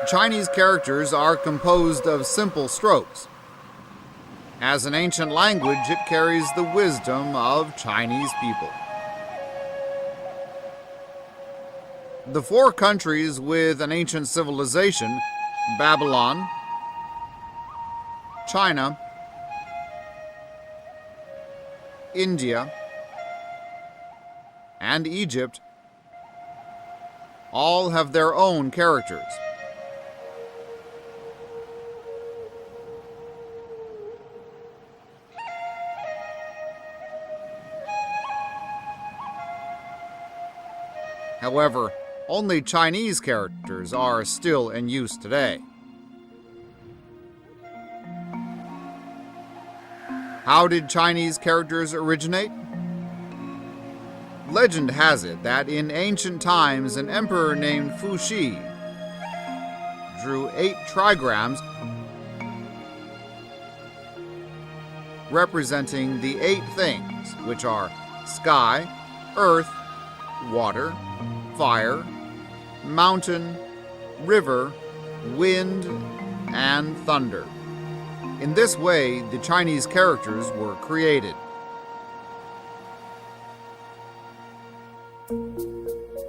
Chinese characters are composed of simple strokes. As an ancient language, it carries the wisdom of Chinese people. The four countries with an ancient civilization, Babylon, China, India, and Egypt, all have their own characters. However, only Chinese characters are still in use today. How did Chinese characters originate? Legend has it that in ancient times an emperor named Fuxi drew 8 trigrams representing the 8 things, which are sky, earth, water, fire, mountain, river, wind, and thunder. In this way, the Chinese characters were created.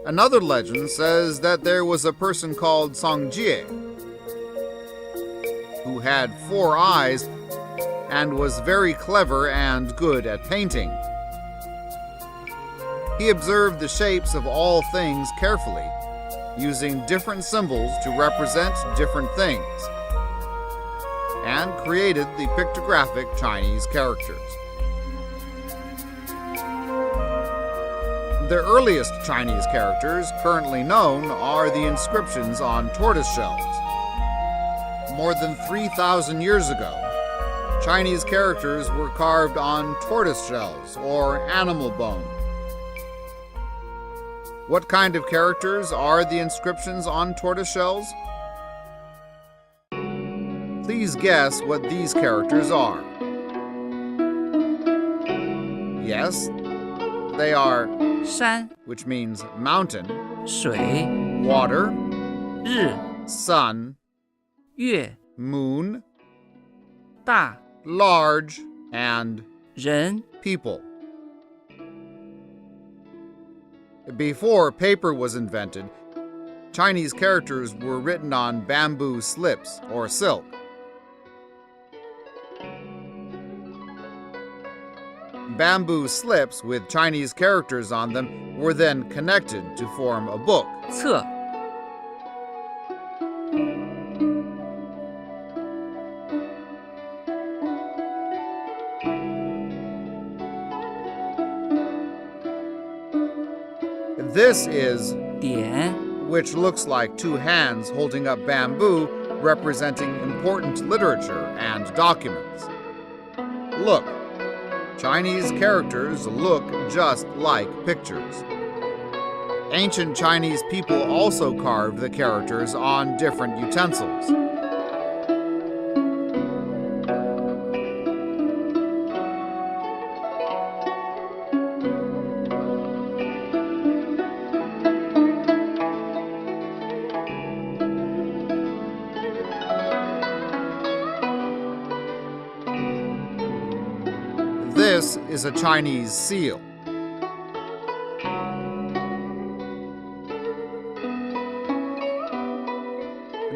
Another legend says that there was a person called Song Jie who had 4 eyes and was very clever and good at painting. He observed the shapes of all things carefully, using different symbols to represent different things, and created the pictographic Chinese characters. The earliest Chinese characters currently known are the inscriptions on tortoise shells. More than 3,000 years ago, Chinese characters were carved on tortoise shells or animal bone. What kind of characters are the inscriptions on tortoise shells? Please guess what these characters are. Yes, they are 山 which means mountain, 水 water, 日 sun, 月 moon, 大 large, and 人 people. Before paper was invented, Chinese characters were written on bamboo slips or silk. Bamboo slips with Chinese characters on them were then connected to form a book. 册 This is 点 which looks like 2 hands holding up bamboo, representing important literature and documents. Look, Chinese characters look just like pictures. Ancient Chinese people also carved the characters on different utensils. This is a Chinese seal.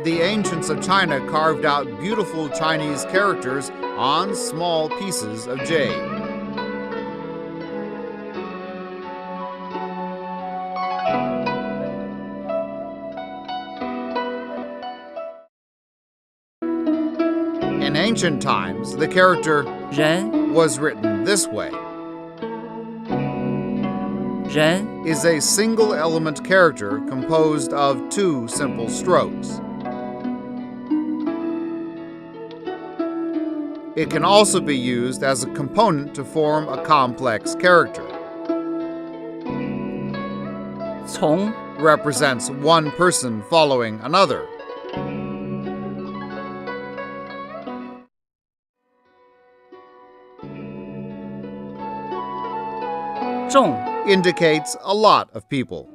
The ancients of China carved out beautiful Chinese characters on small pieces of jade. In ancient times, the character 人 was written this way. 人 Is a single element character composed of 2 simple strokes. It can also be used as a component to form a complex character. 从 Represents one person following another. 众 Indicates a lot of people.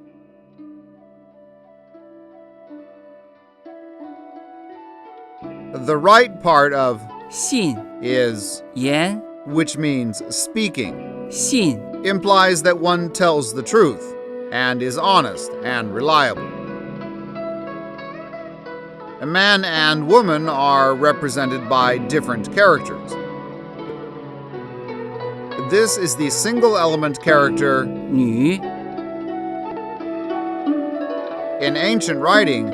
The right part of 信 is, 言 which means speaking, 信 implies that one tells the truth and is honest and reliable. A man and woman are represented by different characters. This is the single element character. 女 In ancient writing,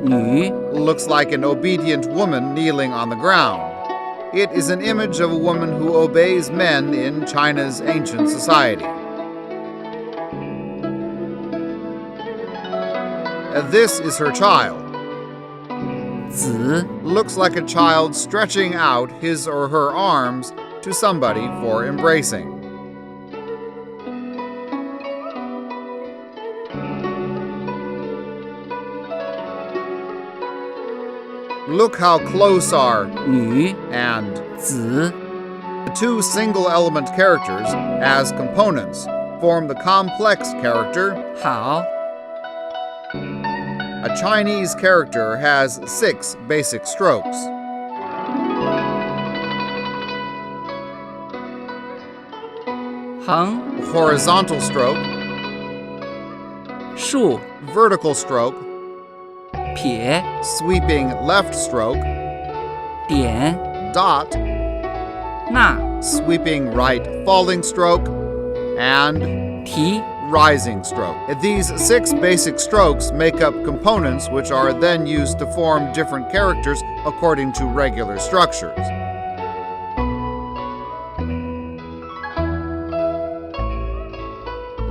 女 looks like an obedient woman kneeling on the ground. It is an image of a woman who obeys men in China's ancient society. This is her child. 子 Looks like a child stretching out his or her arms to somebody for embracing. Look how close are 女 and 子 the two single-element characters as components form the complex character. 好 A Chinese character has 6 basic strokes. Heng Horizontal stroke, 竖 vertical stroke, 撇 sweeping left stroke, 点 dot, 捺 sweeping right falling stroke, and 提 rising stroke. These 6 basic strokes make up components which are then used to form different characters according to regular structures.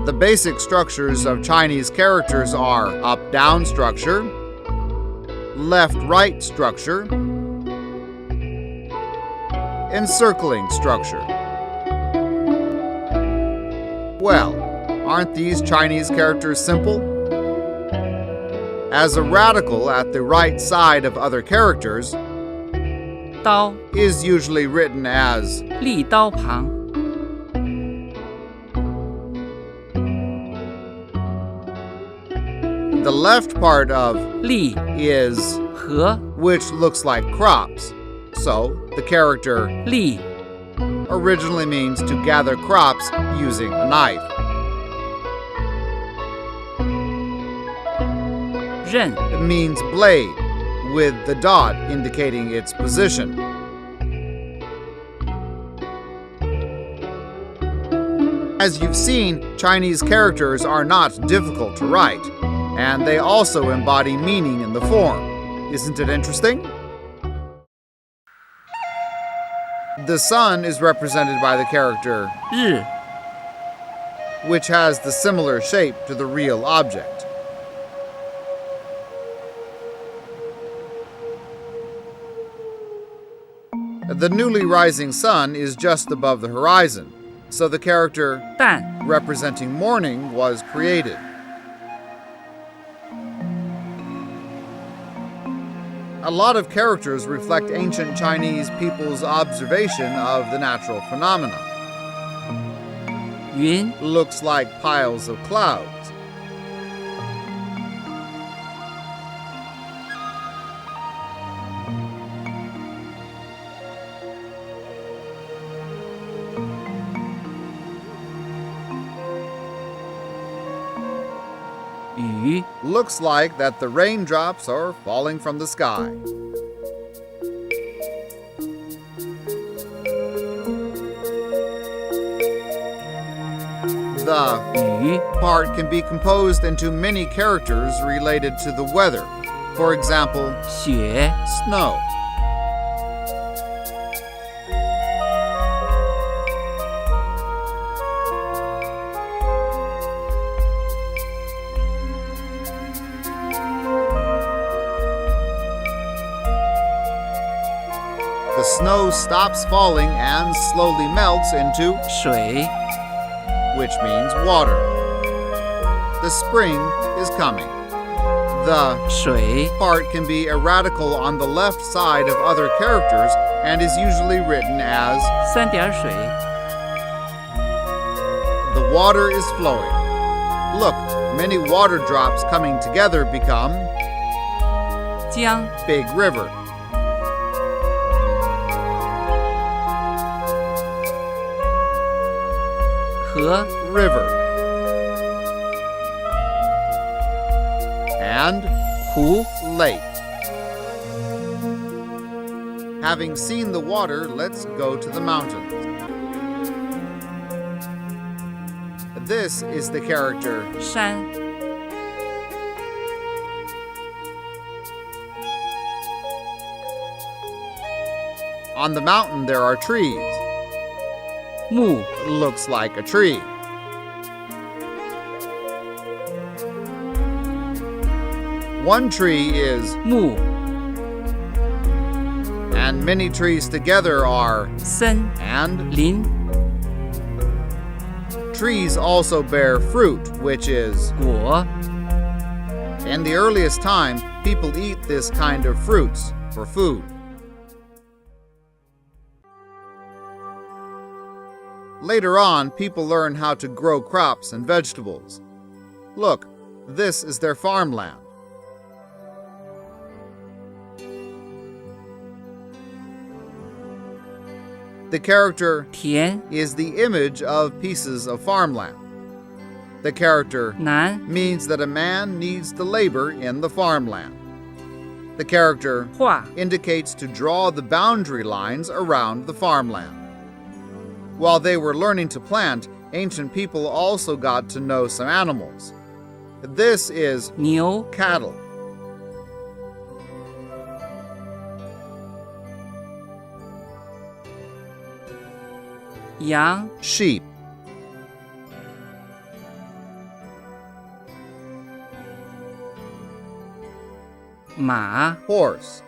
The basic structures of Chinese characters are up-down structure, left-right structure, encircling structure. Well, aren't these Chinese characters simple? As a radical at the right side of other characters 刀 is usually written as 立刀旁 the left part of 立 is, 和 which looks like crops. So, the character 立 originally means to gather crops using a knife. 刃 It means blade, with the dot indicating its position. As you've seen, Chinese characters are not difficult to write, and they also embody meaning in the form. Isn't it interesting? The sun is represented by the character, 日 which has the similar shape to the real object. The newly rising sun is just above the horizon, so the character 旦 representing morning was created. A lot of characters reflect ancient Chinese people's observation of the natural phenomena. 云 Looks like piles of clouds.雨 Looks like that the raindrops are falling from the sky. The 雨 part can be composed into many characters related to the weather. For example, 雪 snow. The snow stops falling and slowly melts into, 水 which means water. The spring is coming. The 水 part can be a radical on the left side of other characters and is usually written as 三点水 the water is flowing. Look, many water drops coming together become 江 big river. 河 river. And 湖 lake. Having seen the water, let's go to the mountains. This is the character 山 On the mountain there are trees. 木 Looks like a tree. One tree is 木 and many trees together are 森 and. 林 Trees also bear fruit, which is. 果 In the earliest time, people eat this kind of fruits for food. Later on, people learn how to grow crops and vegetables. Look, this is their farmland. The character 田 is the image of pieces of farmland. The character 南 means that a man needs to labor in the farmland. The character 画 indicates to draw the boundary lines around the farmland. While they were learning to plant, ancient people also got to know some animals. This is 牛 cattle.羊 Sheep.马 Horse.